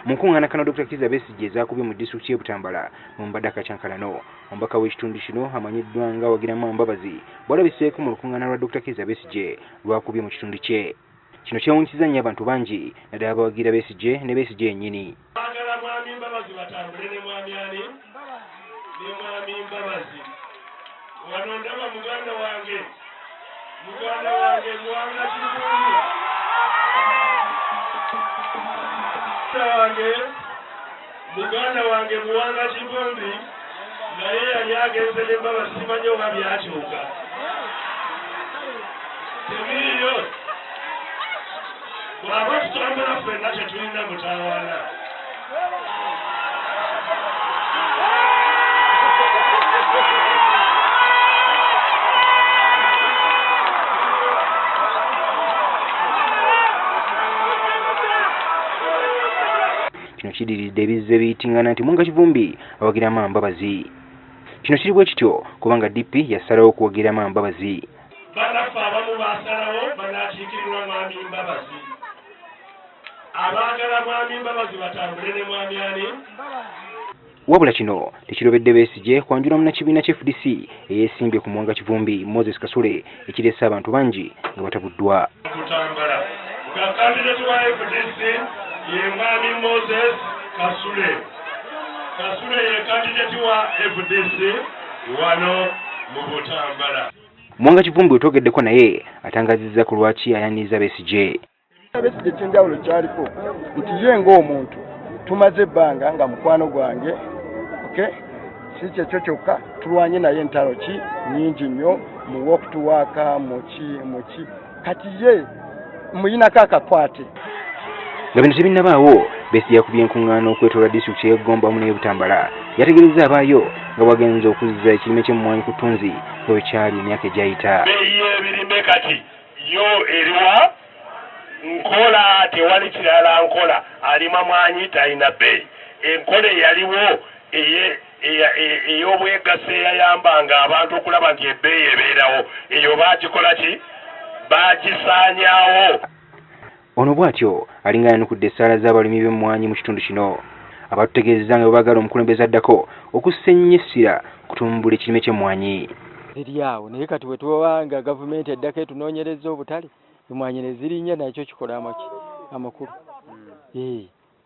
Mu nkungaana kano Dr. Kizza Besigye ezaakubye mu disitulikiti y'e Butambala mu mbadde akacyankalano. Omubaka w'ekitundu kino amanyiddwa nga Wagiramu Mbabazi bw'alabiseeko mu lukungaana lwa Dr. Kizza Besigye lwakubye mu kitundu kye. Kino kyewuunyisizza nnyo abantu bangi naddala abawagira Besigye ne Besigye yennyini. Baagala mwami Mbabazi batambule ne mwami ani ne mwami Mbabazi. Wano ndaba muganda wange Muwanga Kivumbi. Muganda wange Muwanga Kivumbi naye yali agenze ne Mbabazi simanyi oba byakyuka. Tebiriyo. Bw'aba tutambula ffenna tetulina mutawaana. Kino kidiridde ebizze biyitingana nti Muwanga Kivumbi awagiramu Mbabazi. Kino kiri bwe kityo kubanga DP yasalawo okuwagiramu Mbabazi. Banaffe abamu baasalawo banaakiikirirwa mwami Mbabazi. Abaagala mwami Mbabazi batambule ne mwami ani? Wabula kino tekirobedde Besigye kwanjula munnakibiina ky'FDC eyeesimbye ku Muwanga Kivumbi Moses Kasule ekireese abantu bangi nga batabuddwa. Kutambala nga kandidati wa FDC ye mwami Moses Kasule. Kasule ye kandidati wa FDC wano mu Butambala. Muwanga Kivumbi wetwogeddeko naye atangazizza ku lwaki ayaniriza Besigye. Besigye ky'enjawulo kyaliko nti ye ng'omuntu tumaze ebbanga nga mukwano gwange, si kyekyo kyokka tulwanye naye entalo ki nnyingi nnyo mu wokutuwaaka muki kati ye muyinako akakwate. Nga bino tebinnabaawo Besigye yakubye enkungaana okwetoola disitulikiti y'e Gomba mu n'e Butambala. Yategeezezza abaayo nga bagenze okuzza ekirime ky'emmwanyi ku ttunzi nga bwe kyali emyaka egyayita. Beeyi ebirime kati yo eriwa nkola tewali kirala nkola alima mwanyi talina bbeeyi. Enkola eyaliwo ey'obwegassi eyayambanga abantu okulaba nti ebbeeyi ebeerawo eyo baagikola ki? Baagisaanyaawo. Ono bw'atyo alinga yanukudde essaala z'abalimi b'emmwanyi mu kitundu kino. Abatutegeezezza nga bwe baagala omukulembeze addako okussa ennyo essira kutumbula ekirime ky'emmwanyi. Ziri awo naye kati bwe tuwanga gavumenti eddako etunoonyereza obutale emmwanyi ne zirinnya nakyo kikola amakulu.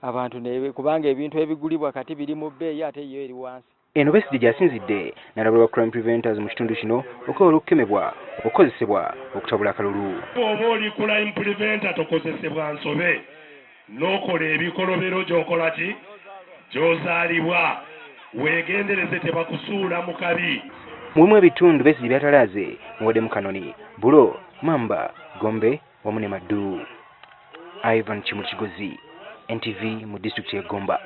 Abantu kubanga ebintu ebigulibwa kati biri mu bbeeyi ate yo eri wansi. Eno Besigye gy'asinzidde n'alabula crime preventers mu kitundu kino okukola okukemebwa okukozesebwa okutabula akalulu. Oba oli crime preventer tokozesebwa nsobe n'okola ebikolobero gy'okola ki? Gy'ozaalibwa weegendereze tebakusuula mu kabi. Mulimu ebitundu Besigye by'atalaaze muwaddemu Kanoni, Bulo, Mamba, Gombe wamu ne Maddu. Ivan Kimukigozi, NTV mu disitulikiti y'e Gomba.